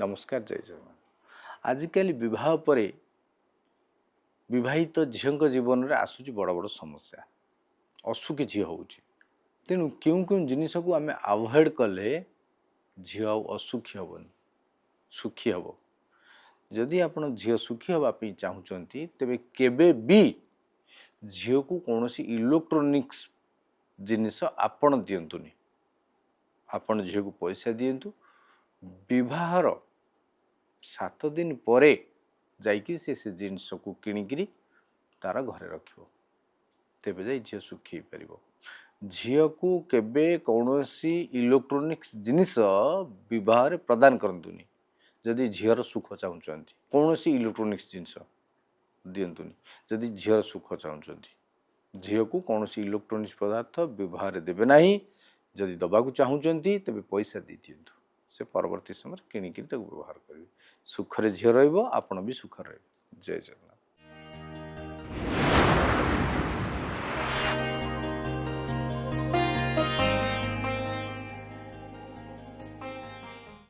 नमस्कार जय जगन्नाथ। आजिकल विवाह पर विवाहित झील जीवन में आसूँ बड़ बड़ समस्या असुखी झी हो तेणु क्यों क्यों जिनस को आम आभोड कले झी असुखी हेनी सुखी हम जदि आप झी सुखी हाँपाई चाहूँगी तेरे केबे भी झील को कौन इलेक्ट्रोनिक्स जिनिस आपण दिंतुनि आपण झील को पैसा दिंतु विवाहर 7 दिन पर जाइकी से जिनस को किणिकी तार घरे रख तेबे जाई झील सुखी पार झील को केबे कौन इलेक्ट्रोनिक्स जिनिस विवाह प्रदान करतुनि जदि झीर सुख चाहूँगी कौन इलेक्ट्रोनिक्स जिनिस दिंतुनि जदि झीर सुख चाहूँगी झील को कौन इलेक्ट्रोनिक्स पदार्थ व्यवहार देवे ना जदि दबा चाहूँगी तेरे पैसा दे दिंतु से परवर्ती समय किणिकी व्यवहार करेंगे सुखरे झील रही भी सुख रहे जय जगन्नाथ।